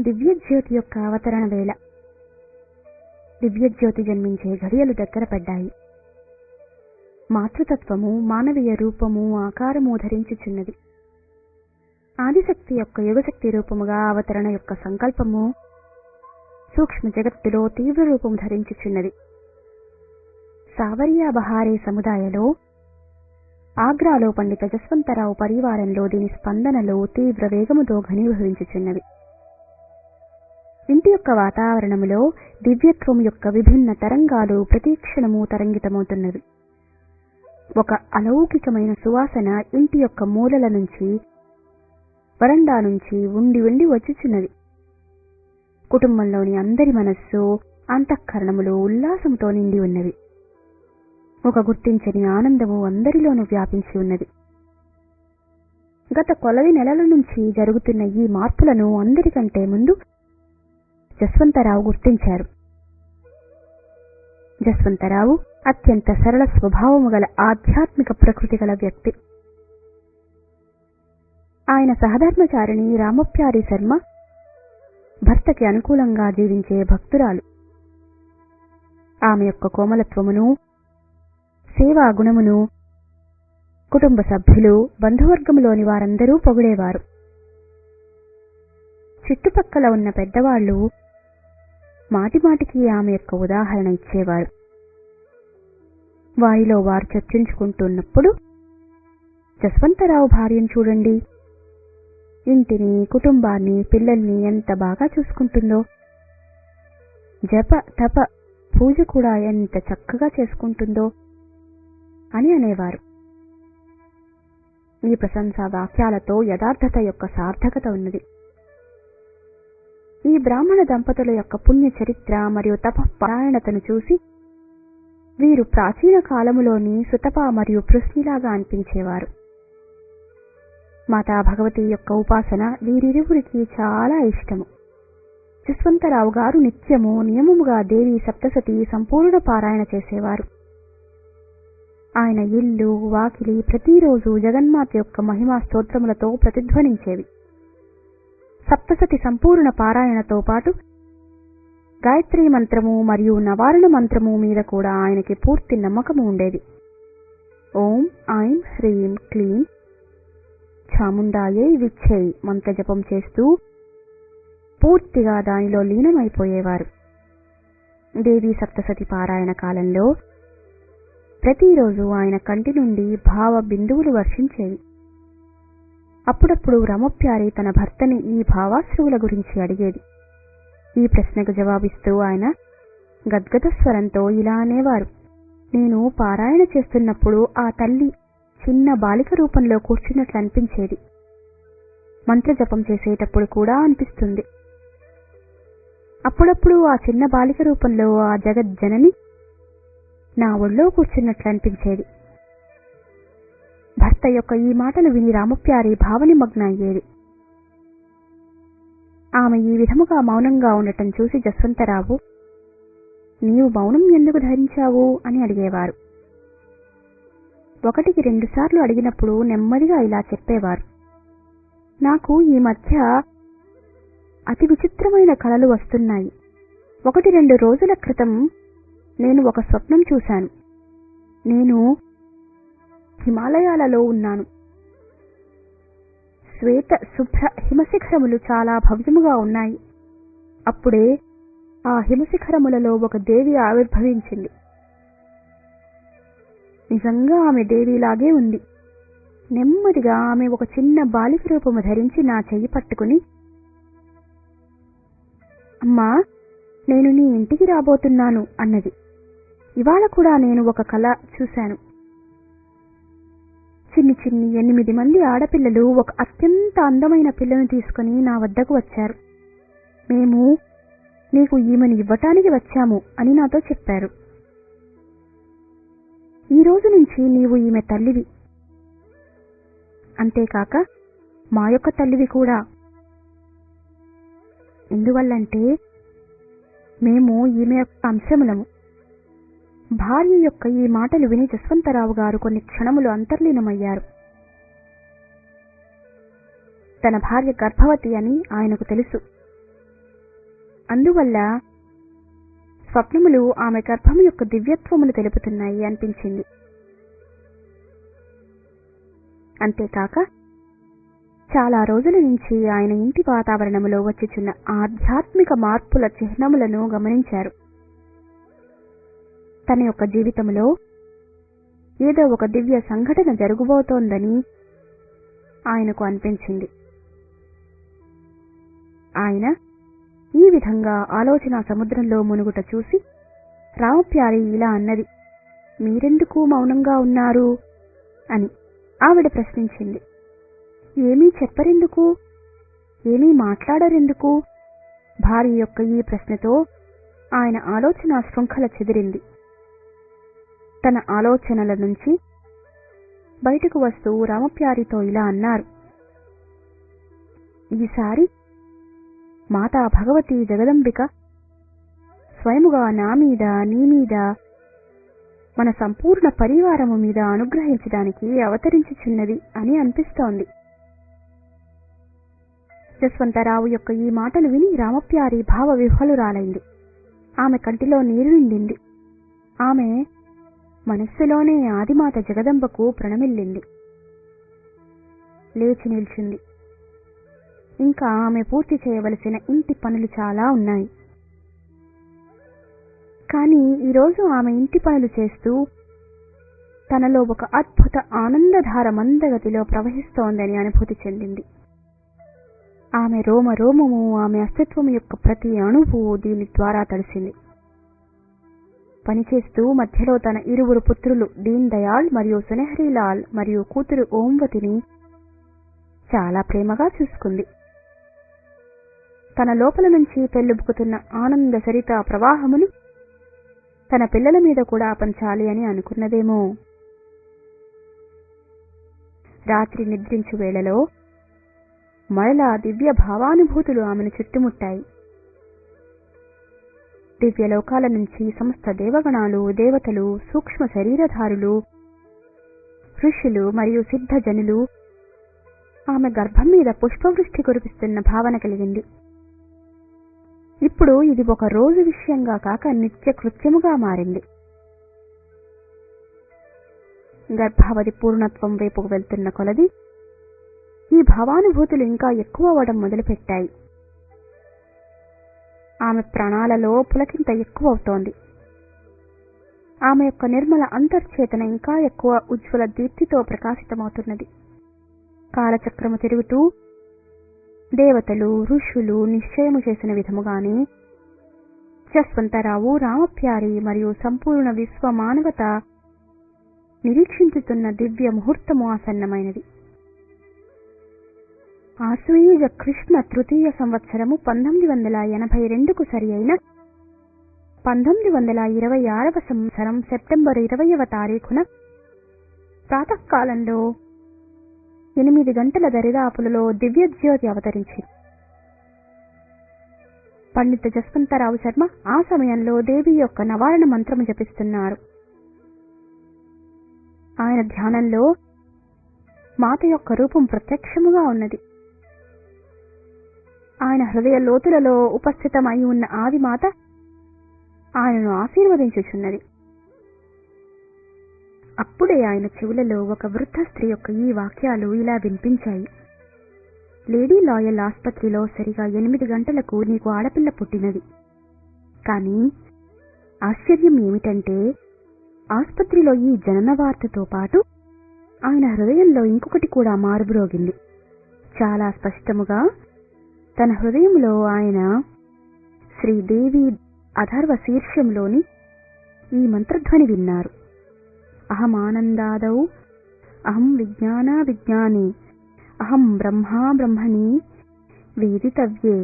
దివ్యజ్యోతి యొక్క అవతరణ వేళ. దివ్యజ్యోతి జన్మించే ఘడియలు దగ్గర పడ్డాయి. మాతృతత్వము మానవీయ రూపము ఆకారము ధరించుచున్నది. ఆదిశక్తి యొక్క యుగశక్తి రూపముగా అవతరణ యొక్క సంకల్పము సూక్ష్మ జగత్తులో తీవ్ర రూపం ధరించుచున్నది. సావర్యా బహారే సముదాయలో, ఆగ్రాలో పండిత జస్వంతరావు పరివారంలో దీని స్పందనలో తీవ్ర వేగముతో ఘనీభవించుచున్నది. ఇంటి యొక్క వాతావరణములో దివ్యత్వం యొక్క విభిన్న తరంగాలు ప్రతిక్షణము తరంగితమవుతున్నవి. ఒక అలౌకికమైన సువాసన ఇంటి యొక్క మూలల నుంచి, వరండా నుంచి ఉండి వచ్చుచున్నది. కుటుంబంలోని అందరి మనస్సు అంతఃకరణములు ఉల్లాసంతో నిండి ఉన్నవి. ఒక గుర్తించని ఆనందము అందరిలోనూ వ్యాపించి ఉన్నది. గత కొలది నెలల నుంచి జరుగుతున్న ఈ మార్పులను అందరికంటే ముందు జస్వంతరావు గుర్తించారు. జస్వంతరావు అత్యంత సరళ స్వభావము గల ఆధ్యాత్మిక ప్రకృతి గల వ్యక్తి. ఆయన సహధర్మచారిణి రామప్యారి శర్మ భర్తకి అనుకూలంగా జీవించే భక్తురాలు. ఆమె యొక్క కోమలత్వమును, సేవా గుణమును కుటుంబ సభ్యులు, బంధువర్గములోని వారందరూ పొగిడేవారు. చుట్టుపక్కల ఉన్న పెద్దవాళ్లు మాటిమాటికి ఆమె యొక్క ఉదాహరణ ఇచ్చేవారు. వారిలో వారు చర్చించుకుంటున్నప్పుడు, జస్వంతరావు భార్యను చూడండి, ఇంటిని, కుటుంబాన్ని, పిల్లల్ని ఎంత బాగా చూసుకుంటుందో, జప తప పూజ కూడా ఎంత చక్కగా చేసుకుంటుందో అని అనేవారు. ఈ ప్రశంసా వాక్యాలతో యథార్థత యొక్క సార్థకత ఉన్నది. ఈ బ్రాహ్మణ దంపతుల యొక్క పుణ్య చరిత్ర మరియు తపఃపరాయణతను చూసి వీరు ప్రాచీన కాలములోని సుతప మరియు పృశ్నిలాగా అనిపించేవారు. మాతా భగవతి యొక్క ఉపాసన వీరిరువురికి చాలా ఇష్టము. జస్వంతరావు గారు నిత్యము నియమముగా దేవి సప్తసతి సంపూర్ణ పారాయణ చేసేవారు. ఆయన ఇల్లు, వాకిలి ప్రతిరోజు జగన్మాత యొక్క మహిమా స్తోత్రములతో ప్రతిధ్వనించేవి. సప్తసతి సంపూర్ణ పారాయణతో పాటు గాయత్రీ మంత్రము మరియు నవారణ మంత్రము మీద కూడా ఆయనకి పూర్తి నమ్మకము ఉండేది. ఓం ఐం హ్రీం క్లీం చాముండాయై విచ్ఛై మంత్రజపం చేస్తూ పూర్తిగా దానిలో లీనమైపోయేవారు. దేవీ సప్తసతి పారాయణ కాలంలో ప్రతిరోజు ఆయన కంటి నుండి భావ బిందువులు వర్షించేవి. అప్పుడప్పుడు రమప్యారి తన భర్తని ఈ భావాశ్రువుల గురించి అడిగేది. ఈ ప్రశ్నకు జవాబిస్తూ ఆయన గద్గద స్వరంతో ఇలా అనేవారు: నేను పారాయణ చేస్తున్నప్పుడు ఆ తల్లి చిన్న బాలిక రూపంలో కూర్చున్నట్లు అనిపించేది. మంత్రజపం చేసేటప్పుడు కూడా అనిపిస్తుంది. అప్పుడప్పుడు ఆ చిన్న బాలిక రూపంలో ఆ జగజ్జనని నా ఒళ్ళో కూర్చున్నట్లు అనిపించేది. భర్త యొక్క ఈ మాటలు విని రామప్యారి భావనిమగ్న అయ్యేది. ఆమె ఈ విధముగా మౌనంగా ఉండటం చూసి జస్వంతరావు, నీవు మౌనం ఎందుకు ధరించావు అని అడిగేవారు. 1కి 2 సార్లు అడిగినప్పుడు నెమ్మదిగా ఇలా చెప్పేవారు: నాకు ఈ మధ్య అతి విచిత్రమైన కలలు వస్తున్నాయి. 1-2 రోజుల క్రితం నేను ఒక స్వప్నం చూశాను. నేను హిమాలయాలలో ఉన్నాను. శ్వేత శుభ్ర హిమశిఖరములు చాలా భవ్యముగా ఉన్నాయి. అప్పుడే ఆ హిమశిఖరములలో ఒక దేవి ఆవిర్భవించింది. నిజంగా ఆమె దేవిలాగే ఉంది. నెమ్మదిగా ఆమె ఒక చిన్న బాలిక రూపము ధరించి నా చెయ్యి పట్టుకుని, అమ్మా, నేను నీ ఇంటికి రాబోతున్నాను అన్నది. ఇవాళ కూడా నేను ఒక కల చూశాను. చిన్ని 8 మంది ఆడపిల్లలు ఒక అత్యంత అందమైన పిల్లను తీసుకుని నా వద్దకు వచ్చారు. మేము నీకు ఈమెను ఇవ్వటానికి వచ్చాము అని నాతో చెప్పారు. ఈ రోజు నుంచి నీవు ఈమె తల్లివి, అంతేకాక మా యొక్క తల్లివి కూడా. ఎందువల్లంటే మేము ఈమె యొక్క అంశములము. భార్య యొక్క ఈ మాటలు విని జస్వంతరావు గారు కొన్ని క్షణములు అంతర్లీనమయ్యారు. తన భార్య గర్భవతి అని ఆయనకు తెలుసు. అందువల్ల స్వప్నములు ఆమె గర్భము యొక్క దివ్యత్వమును తెలుపుతున్నాయి అనిపించింది. అంతేకాక చాలా రోజుల నుంచి ఆయన ఇంటి వాతావరణములో వచ్చుచున్న ఆధ్యాత్మిక మార్పుల చిహ్నములను గమనించారు. తన యొక్క జీవితంలో ఏదో ఒక దివ్య సంఘటన జరగబోతోందని ఆయనకు అనిపించింది. ఆయన ఈ విధంగా ఆలోచన సముద్రంలో మునుగుట చూసి రామప్యారి ఇలా అన్నది, మీరెందుకు మౌనంగా ఉన్నారు అని ఆవిడ ప్రశ్నించింది. ఏమీ చెప్పరెందుకు, ఏమీ మాట్లాడరెందుకు? భార్య యొక్క ఈ ప్రశ్నతో ఆయన ఆలోచన శృంఖల చెదిరింది. తన ఆలోచనల నుంచి బయటకు వస్తూ రామప్యారితో ఇలా అన్నారు, ఈసారి మాతా భగవతి జగదంబిక స్వయముగా నా మీద, నీ మీద, మన సంపూర్ణ పరివారము మీద అనుగ్రహించడానికి అవతరించుచున్నది అని అనిపిస్తోంది. జస్వంతరావు యొక్క ఈ మాటలు విని రామప్యారి భావ విహ్వలురాలైంది. ఆమె కంటిలో నీరు నిండింది. ఆమె మనస్సులోనే ఆదిమాత జగదంబకు ప్రణమిల్లింది. లేచి నిల్చుంది. ఇంకా ఆమె పూర్తి చేయవలసిన ఇంటి పనులు చాలా ఉన్నాయి. కానీ ఈరోజు ఆమె ఇంటి పనులు చేస్తూ తనలో ఒక అద్భుత ఆనందధార మందగతిలో ప్రవహిస్తోందని అనుభూతి చెందింది. ఆమె రోమ రోమము, ఆమె అస్తిత్వం యొక్క ప్రతి అణువు దీని ద్వారా తడిసింది. పనిచేస్తూ మధ్యలో తన ఇరువురు పుత్రులు దీన్ దయాళ్ మరియు సునెహరీలాల్ మరియు కూతురు ఓంవతిని చాలా ప్రేమగా చూసుకుంది. తన లోపల నుంచి పెళ్ళుబుకుతున్న ఆనంద సరిత ప్రవాహమును తన పిల్లల మీద కూడా పంచాలి అని అనుకున్నదేమో. రాత్రి నిద్రించు వేళలో మరలా దివ్య భావానుభూతులు ఆమెను చుట్టుముట్టాయి. దివ్యలోకాల నుంచి సమస్త దేవగణాలు, దేవతలు, సూక్ష్మ శరీరధారులు, ఋషులు మరియు సిద్ధజనులు ఆమె గర్భం మీద పుష్పవృష్టి కురిపిస్తున్న భావన కలిగింది. ఇప్పుడు ఇది ఒక రోజు విషయంగా కాక నిత్య కృత్యముగా మారింది. గర్భావధి పూర్ణత్వం వైపుకు వెళ్తున్న కొలది ఈ భావానుభూతులు ఇంకా ఎక్కువ అవ్వడం మొదలుపెట్టాయి. ఆమె ప్రాణాలలో పులకింత ఎక్కువ అవుతోంది. ఆమె యొక్క నిర్మల అంతర్చేతన ఇంకా ఎక్కువ ఉజ్వల దీప్తితో ప్రకాశితమవుతున్నది. కాలచక్రము తిరుగుతూ దేవతలు, ఋషులు నిశ్చయము చేసిన విధముగానే జస్వంతరావు, రామప్యారి మరియు సంపూర్ణ విశ్వ మానవత నిరీక్షించుతున్న దివ్య ముహూర్తము ఆసన్నమైనది. ఆశ్వయుజ కృష్ణ తృతీయ సంవత్సరము 1982కు సరి అయిన 1926వ సంవత్సరం సెప్టెంబర్ 20వ తారీఖున ప్రాతకాలంలో 8 గంటల దరిదాపులలో దివ్యజ్యోతి అవతరించింది. పండిత జస్వంతరావు శర్మ ఆ సమయంలో దేవి యొక్క నవారణ మంత్రము జపిస్తున్నారు. ఆయన ధ్యానంలో మాత యొక్క రూపం ప్రత్యక్షముగా ఉన్నది. ఆయన హృదయ లోతులలో ఉపస్థితమై ఉన్న ఆదిమాత ఆయనను ఆశీర్వదించుచున్నది. అప్పుడే ఆయన చెవులలో ఒక వృద్ధ స్త్రీ యొక్క ఈ వాక్యాలు ఇలా వినిపించాయి. లేడీ లాయల్ ఆస్పత్రిలో సరిగా 8 గంటలకు నీకు ఆడపిల్ల పుట్టినది. కానీ ఆశ్చర్యం ఏమిటంటే ఆస్పత్రిలో ఈ జనన వార్తతో పాటు ఆయన హృదయంలో ఇంకొకటి కూడా మారుబ్రోగింది. చాలా స్పష్టముగా తన హృదయంలో ఆయన శ్రీదేవి అథర్వ శీర్షంలోని ఈ మంత్రధ్వని విన్నారు. అహమానందాదౌ అహం విజ్ఞానా విజ్ఞాని అహం బ్రహ్మా బ్రహ్మణి వేదితవ్యే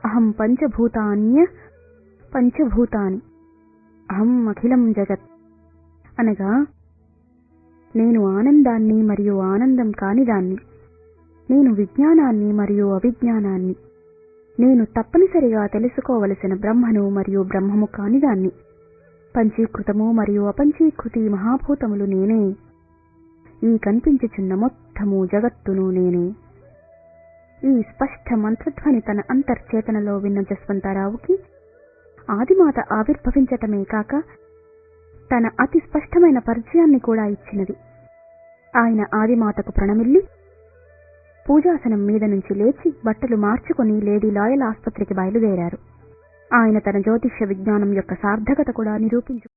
అహం పంచభూతాన్య పంచభూతాని అహం అఖిలం జగత్. అనగా నేను ఆనందాన్ని మరియు ఆనందం కానిదాన్ని, నేను విజ్ఞానాన్ని మరియు అవిజ్ఞానాన్ని, నేను తప్పనిసరిగా తెలుసుకోవలసిన బ్రహ్మను మరియు బ్రహ్మము కానిదాన్ని, పంచీకృతము మరియు అపంచీకృతి మహాభూతములు నేనే, ఈ కనిపించుచున్న మొత్తము జగత్తును నేనే. ఈ స్పష్ట మంత్రధ్వని తన అంతర్చేతనలో విన్న జస్వంతరావుకి ఆదిమాత ఆవిర్భవించటమే కాక తన అతి స్పష్టమైన పరిచయాన్ని కూడా ఇచ్చినది. ఆయన ఆదిమాతకు ప్రణమిల్లి పూజాసనం మీద నుంచి లేచి బట్టలు మార్చుకుని లేడీ లాయల్ ఆస్పత్రికి బయలుదేరారు. ఆయన తన జ్యోతిష్య విజ్ఞానం యొక్క సార్థకత కూడా నిరూపించు